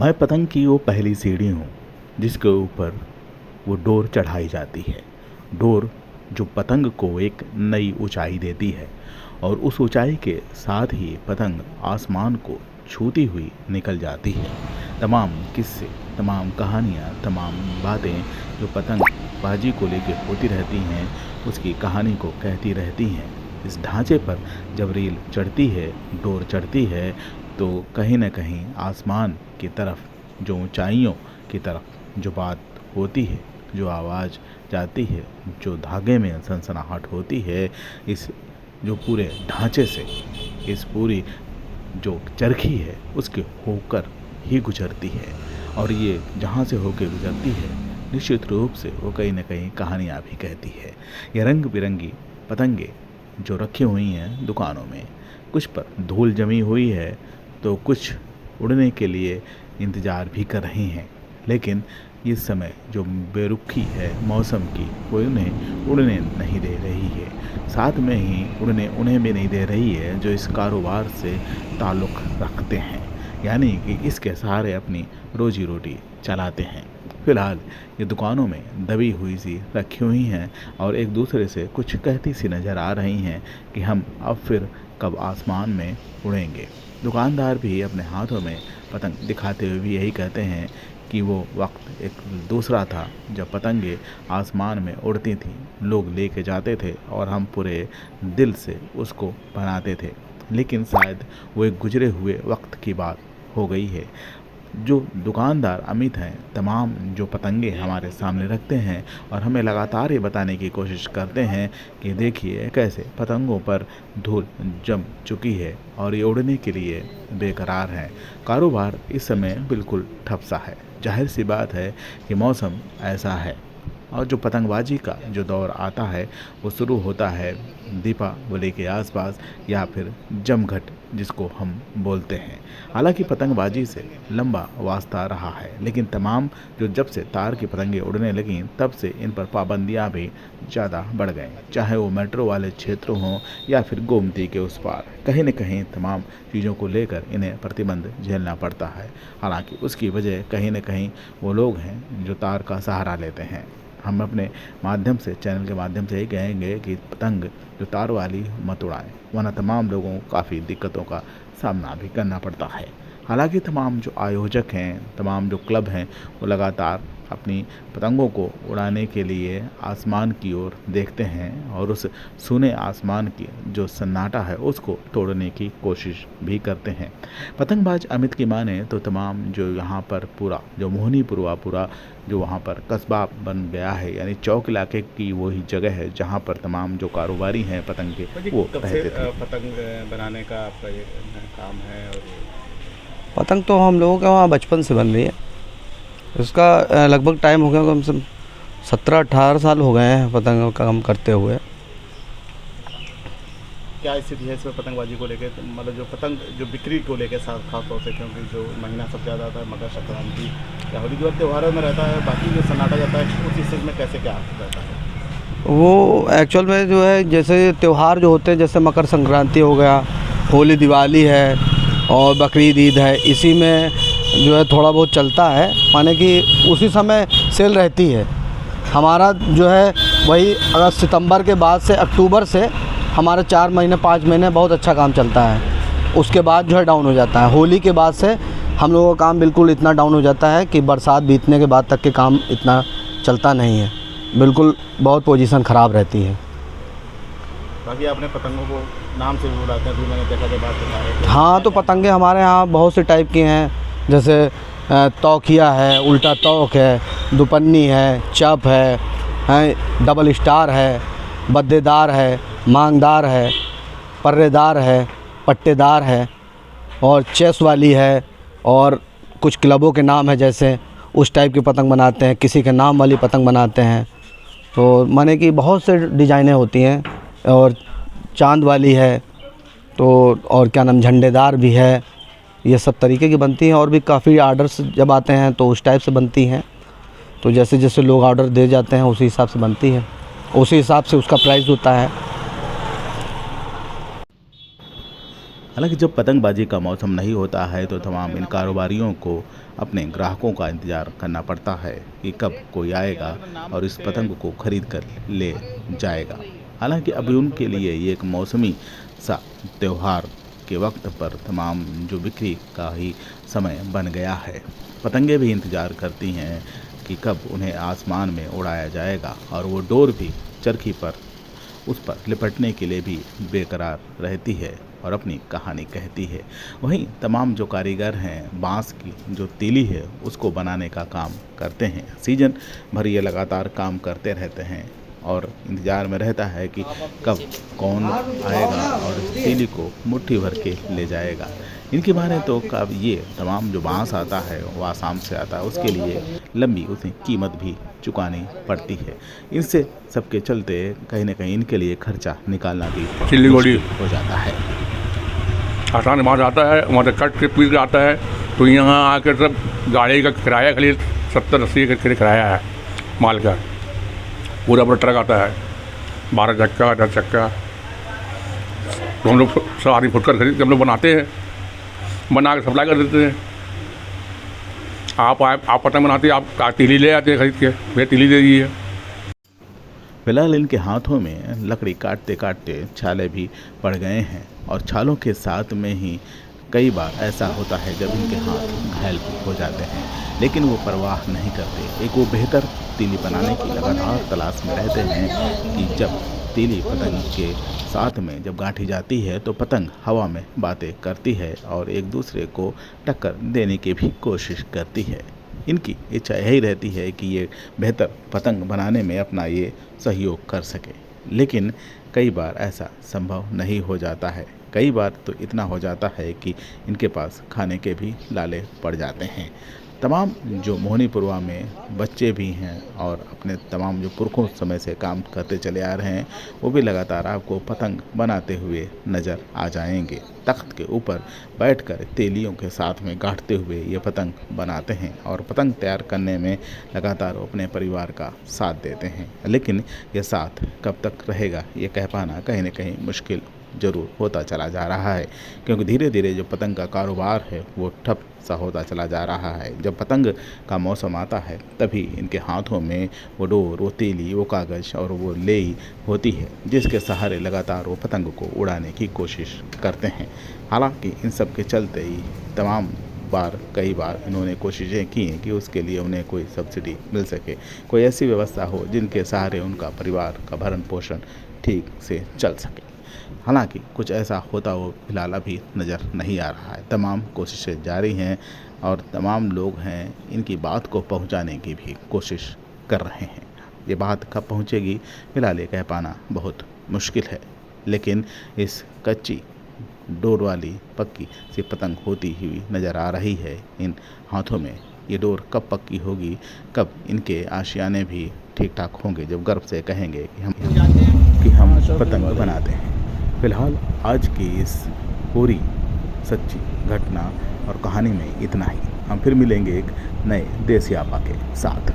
मैं पतंग की वो पहली सीढ़ी हूँ जिसके ऊपर वो डोर चढ़ाई जाती है। डोर जो पतंग को एक नई ऊंचाई देती है और उस ऊंचाई के साथ ही पतंग आसमान को छूती हुई निकल जाती है। तमाम किस्से, तमाम कहानियाँ, तमाम बातें जो पतंग बाजी को लेकर होती रहती हैं उसकी कहानी को कहती रहती हैं। इस ढांचे पर जब रील चढ़ती है, डोर चढ़ती है, तो कहीं न कहीं आसमान की तरफ, जो ऊंचाइयों की तरफ जो बात होती है, जो आवाज़ जाती है, जो धागे में सनसनाहट होती है, इस जो पूरे ढांचे से, इस पूरी जो चरखी है उसके होकर ही गुजरती है। और ये जहाँ से होकर गुजरती है निश्चित रूप से वो कहीं न कहीं कहानियाँ भी कहती है। ये रंग बिरंगी पतंगे जो रखी हुई हैं दुकानों में, कुछ पर धूल जमी हुई है तो कुछ उड़ने के लिए इंतज़ार भी कर रही हैं। लेकिन इस समय जो बेरुखी है मौसम की, वो उन्हें उड़ने नहीं दे रही है। साथ में ही उड़ने उन्हें भी नहीं दे रही है जो इस कारोबार से ताल्लुक़ रखते हैं, यानी कि इसके सहारे अपनी रोजी रोटी चलाते हैं। फ़िलहाल ये दुकानों में दबी हुई सी रखी हुई हैं और एक दूसरे से कुछ कहती सी नज़र आ रही हैं कि हम अब फिर कब आसमान में उड़ेंगे। दुकानदार भी अपने हाथों में पतंग दिखाते हुए भी यही कहते हैं कि वो वक्त एक दूसरा था जब पतंगे आसमान में उड़ती थीं, लोग लेके जाते थे और हम पूरे दिल से उसको बनाते थे। लेकिन शायद वो एक गुजरे हुए वक्त की बात हो गई है। जो दुकानदार अमित हैं, तमाम जो पतंगे हमारे सामने रखते हैं और हमें लगातार ये बताने की कोशिश करते हैं कि देखिए कैसे पतंगों पर धूल जम चुकी है और ये उड़ने के लिए बेकरार हैं। कारोबार इस समय बिल्कुल ठप सा है। जाहिर सी बात है कि मौसम ऐसा है और जो पतंगबाजी का जो दौर आता है वो शुरू होता है दीपावली के आसपास या फिर जमघट जिसको हम बोलते हैं। हालांकि पतंगबाजी से लंबा वास्ता रहा है, लेकिन तमाम जो जब से तार की पतंगें उड़ने लगीं तब से इन पर पाबंदियां भी ज़्यादा बढ़ गईं, चाहे वो मेट्रो वाले क्षेत्र हों या फिर गोमती के उस पार। कहीं न कहीं तमाम चीज़ों को लेकर इन्हें प्रतिबंध झेलना पड़ता है। हालांकि उसकी वजह कहीं न कहीं वो लोग हैं जो तार का सहारा लेते हैं। हम अपने माध्यम से, चैनल के माध्यम से ही कहेंगे कि पतंग जो तार वाली मत उड़ाएं, वरना तमाम लोगों को काफ़ी दिक्कतों का सामना भी करना पड़ता है। हालांकि तमाम जो आयोजक हैं, तमाम जो क्लब हैं, वो लगातार अपनी पतंगों को उड़ाने के लिए आसमान की ओर देखते हैं और उस सूने आसमान की जो सन्नाटा है उसको तोड़ने की कोशिश भी करते हैं। पतंगबाज अमित की माने तो तमाम जो यहाँ पर पूरा जो मोहनीपुर पूरा जो वहाँ पर कस्बा बन गया है, यानी चौक इलाके की वही जगह है जहाँ पर तमाम जो कारोबारी हैं पतंग के वो रहते थे। पतंग बनाने का आपका ये काम है? और पतंग तो हम लोगों का वहाँ बचपन से बन रही है। इसका लगभग टाइम हो गया, कम से कम 17-18 साल हो गए हैं पतंग का काम करते हुए। क्या स्थिति है इसमें पतंगबाजी को लेकर, मतलब जो पतंग जो बिक्री को लेकर खास तौर से, क्योंकि जो महीना सबसे ज़्यादा आता है मकर संक्रांति या होली के त्योहारों में रहता है, बाकी जो सन्नाटा जाता है उस स्थिति में कैसे क्या रहता है? वो एक्चुअल में जो है, जैसे त्यौहार जो होते हैं, जैसे मकर संक्रांति हो गया, होली, दिवाली है और बकरीद, ईद है, इसी में जो है थोड़ा बहुत चलता है, माने कि उसी समय सेल रहती है। हमारा जो है वही अगस्त सितंबर के बाद से अक्टूबर से हमारा 4 महीने 5 महीने बहुत अच्छा काम चलता है। उसके बाद जो है डाउन हो जाता है। होली के बाद से हम लोगों का काम बिल्कुल इतना डाउन हो जाता है कि बरसात बीतने के बाद तक के काम इतना चलता नहीं है। बिल्कुल बहुत पोजीशन ख़राब रहती है। बाकी आपने पतंगों को नाम से भी उड़ाते हैं, भी मैंने देखा के बाद। हाँ, तो पतंगे हमारे यहाँ बहुत से टाइप की हैं, जैसे तौकिया है, उल्टा तौक है, दुपन्नी है, चप है, डबल स्टार है, बद्देदार है, मांगदार है, पर्रेदार है, पट्टेदार है और चेस वाली है। और कुछ क्लबों के नाम है, जैसे उस टाइप की पतंग बनाते हैं, किसी के नाम वाली पतंग बनाते हैं। तो माने कि बहुत से डिज़ाइनें होती हैं। और चांद वाली है, तो और क्या नाम, झंडेदार भी है। ये सब तरीके की बनती हैं और भी काफ़ी आर्डर्स जब आते हैं तो उस टाइप से बनती हैं। तो जैसे जैसे लोग ऑर्डर दे जाते हैं उसी हिसाब से बनती है, उसी हिसाब से उसका प्राइस होता है। हालांकि जब पतंगबाजी का मौसम नहीं होता है तो तमाम इन कारोबारियों को अपने ग्राहकों का इंतज़ार करना पड़ता है कि कब कोई आएगा और इस पतंग को खरीद कर ले जाएगा। हालांकि अभी उनके लिए ये एक मौसमी सा त्यौहार के वक्त पर तमाम जो बिक्री का ही समय बन गया है। पतंगे भी इंतज़ार करती हैं कि कब उन्हें आसमान में उड़ाया जाएगा और वो डोर भी चरखी पर उस पर लिपटने के लिए भी बेकरार रहती है और अपनी कहानी कहती है। वहीं तमाम जो कारीगर हैं बांस की जो तीली है उसको बनाने का काम करते हैं। सीजन भर ये लगातार काम करते रहते हैं और इंतज़ार में रहता है कि कब कौन आएगा और इस तीली को मुट्ठी भर के ले जाएगा। इनकी माने तो कब ये तमाम जो बांस आता है वो आसाम से आता है, उसके लिए लंबी उसे कीमत भी चुकानी पड़ती है। इनसे सबके चलते कहीं ना कहीं इनके लिए खर्चा निकालना भी सिलीगुड़ी हो जाता है। आसान वहाँ से आता है, वहाँ से कट के पीस के आता है, तो यहाँ आकर सब गाड़ी का किराया खाली 70-80 का किराया है माल का। पूरा पूरा ट्रक आता है, 12 चक्का 10 चक्का। तो हम लोग सवारी फुटकर खरीद के हम लोग बनाते हैं, बना के सप्लाई कर देते हैं। आप पतंग बनाते हैं, आप तीली ले आते हैं खरीद के, भैया तीली दे दीजिए। फिलहाल इनके हाथों में लकड़ी काटते काटते छाले भी पड़ गए हैं और छालों के साथ में ही कई बार ऐसा होता है जब इनके हाथ घायल भी हो जाते हैं, लेकिन वो परवाह नहीं करते। एक वो बेहतर तीली बनाने की लगातार तलाश में रहते हैं कि जब तीली पतंग के साथ में जब गांठी जाती है तो पतंग हवा में बातें करती है और एक दूसरे को टक्कर देने की भी कोशिश करती है। इनकी इच्छा यही रहती है कि ये बेहतर पतंग बनाने में अपना ये सहयोग कर सके, लेकिन कई बार ऐसा संभव नहीं हो जाता है। कई बार तो इतना हो जाता है कि इनके पास खाने के भी लाले पड़ जाते हैं। तमाम जो मोहनीपुरवा में बच्चे भी हैं और अपने तमाम जो पुरखों समय से काम करते चले आ रहे हैं वो भी लगातार आपको पतंग बनाते हुए नज़र आ जाएंगे। तख्त के ऊपर बैठकर तेलियों के साथ में गांठते हुए ये पतंग बनाते हैं और पतंग तैयार करने में लगातार अपने परिवार का साथ देते हैं। लेकिन ये साथ कब तक रहेगा ये कह पाना कहीं न कहीं मुश्किल ज़रूर होता चला जा रहा है, क्योंकि धीरे धीरे जो पतंग का कारोबार है वो ठप सा होता चला जा रहा है। जब पतंग का मौसम आता है तभी इनके हाथों में वो डोर, वो तीली, वो कागज़ और वो लेई होती है जिसके सहारे लगातार वो पतंग को उड़ाने की कोशिश करते हैं। हालांकि इन सब के चलते ही कई बार इन्होंने कोशिशें की हैं कि उसके लिए उन्हें कोई सब्सिडी मिल सके, कोई ऐसी व्यवस्था हो जिनके सहारे उनका परिवार का भरण पोषण ठीक से चल सके। हालांकि कुछ ऐसा होता हो फिलहाल अभी नज़र नहीं आ रहा है। तमाम कोशिशें जारी हैं और तमाम लोग हैं इनकी बात को पहुंचाने की भी कोशिश कर रहे हैं। ये बात कब पहुंचेगी फिलहाल ये कह पाना बहुत मुश्किल है, लेकिन इस कच्ची डोर वाली पक्की सी पतंग होती हुई नज़र आ रही है इन हाथों में। ये डोर कब पक्की होगी, कब इनके आशियाने भी ठीक ठाक होंगे जब गर्व से कहेंगे कि हम पतंग बनाते हैं। फिलहाल आज की इस पूरी सच्ची घटना और कहानी में इतना ही। हम फिर मिलेंगे एक नए देसियापा के साथ।